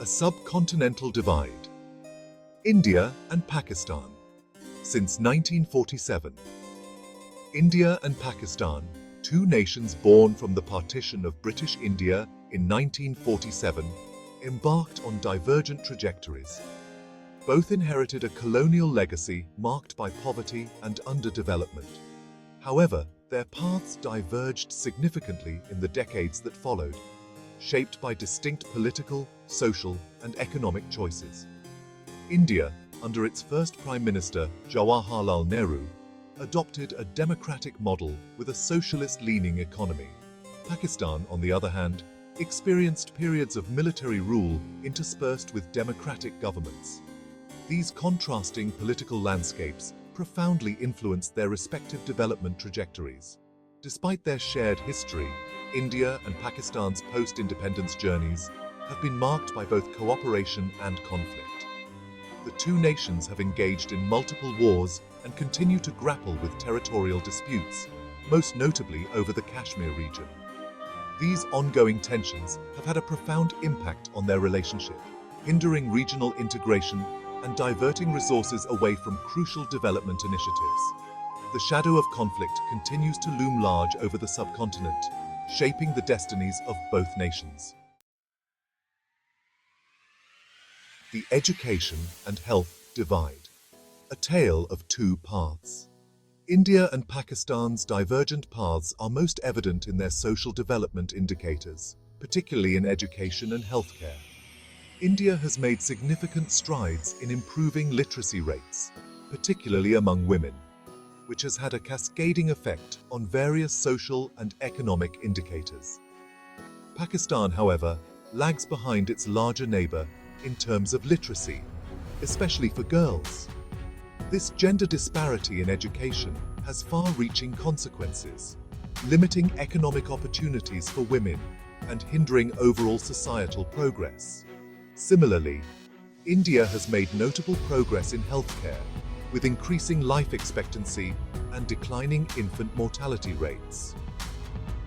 A subcontinental divide. India and Pakistan. Since 1947. India and Pakistan, two nations born from the partition of British India in 1947, embarked on divergent trajectories. Both inherited a colonial legacy marked by poverty and underdevelopment. However, their paths diverged significantly in the decades that followed, shaped by distinct political, social, and economic choices. India, under its first Prime Minister, Jawaharlal Nehru, adopted a democratic model with a socialist-leaning economy. Pakistan, on the other hand, experienced periods of military rule interspersed with democratic governments. These contrasting political landscapes profoundly influenced their respective development trajectories. Despite their shared history, India and Pakistan's post-independence journeys have been marked by both cooperation and conflict. The two nations have engaged in multiple wars and continue to grapple with territorial disputes, most notably over the Kashmir region. These ongoing tensions have had a profound impact on their relationship, hindering regional integration and diverting resources away from crucial development initiatives. The shadow of conflict continues to loom large over the subcontinent, shaping the destinies of both nations. The education and health divide. A tale of two paths. India and Pakistan's divergent paths are most evident in their social development indicators, particularly in education and healthcare. India has made significant strides in improving literacy rates, particularly among women, which has had a cascading effect on various social and economic indicators. Pakistan, however, lags behind its larger neighbor in terms of literacy, especially for girls. This gender disparity in education has far-reaching consequences, limiting economic opportunities for women and hindering overall societal progress. Similarly, India has made notable progress in healthcare, with increasing life expectancy and declining infant mortality rates.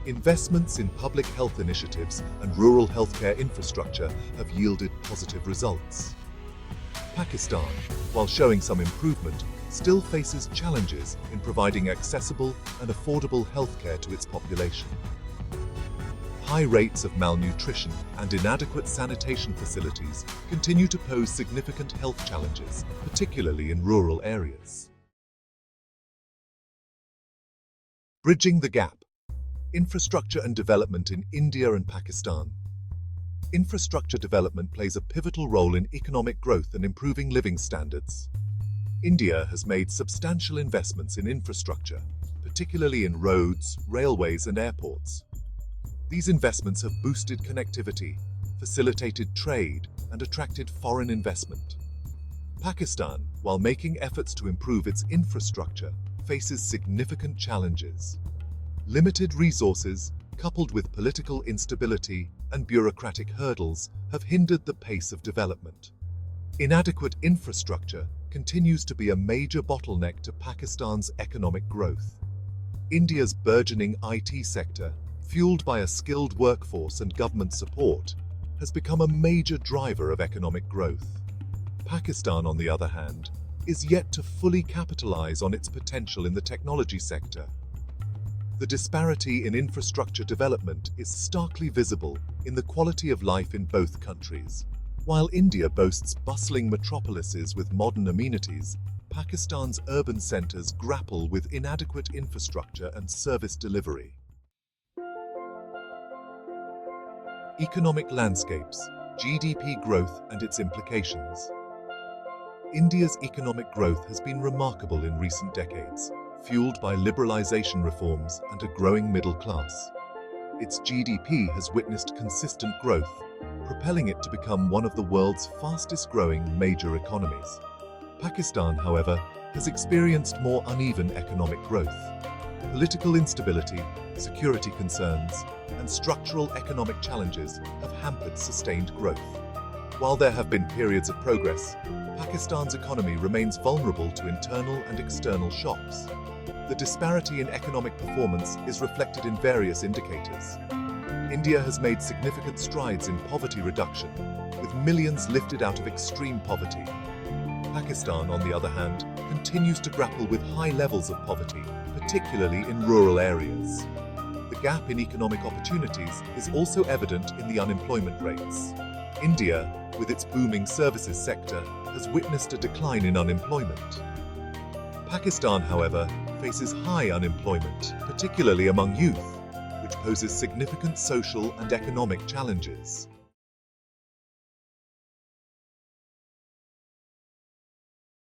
Investments in public health initiatives and rural healthcare infrastructure have yielded positive results. Pakistan, while showing some improvement, still faces challenges in providing accessible and affordable healthcare to its population. High rates of malnutrition and inadequate sanitation facilities continue to pose significant health challenges, particularly in rural areas. Bridging the gap. Infrastructure and development in India and Pakistan. Infrastructure development plays a pivotal role in economic growth and improving living standards. India has made substantial investments in infrastructure, particularly in roads, railways, and airports. These investments have boosted connectivity, facilitated trade, and attracted foreign investment. Pakistan, while making efforts to improve its infrastructure, faces significant challenges. Limited resources, coupled with political instability and bureaucratic hurdles, have hindered the pace of development. Inadequate infrastructure continues to be a major bottleneck to Pakistan's economic growth. India's burgeoning IT sector, fueled by a skilled workforce and government support, has become a major driver of economic growth. Pakistan, on the other hand, is yet to fully capitalize on its potential in the technology sector. The disparity in infrastructure development is starkly visible in the quality of life in both countries. While India boasts bustling metropolises with modern amenities, Pakistan's urban centers grapple with inadequate infrastructure and service delivery. Economic landscapes, GDP growth and its implications. India's economic growth has been remarkable in recent decades, fueled by liberalization reforms and a growing middle class. Its GDP has witnessed consistent growth, propelling it to become one of the world's fastest-growing major economies. Pakistan, however, has experienced more uneven economic growth. Political instability, security concerns, and structural economic challenges have hampered sustained growth. While there have been periods of progress, Pakistan's economy remains vulnerable to internal and external shocks. The disparity in economic performance is reflected in various indicators. India has made significant strides in poverty reduction, with millions lifted out of extreme poverty. Pakistan, on the other hand, continues to grapple with high levels of poverty, particularly in rural areas. The gap in economic opportunities is also evident in the unemployment rates. India, with its booming services sector, has witnessed a decline in unemployment. Pakistan, however, faces high unemployment, particularly among youth, which poses significant social and economic challenges.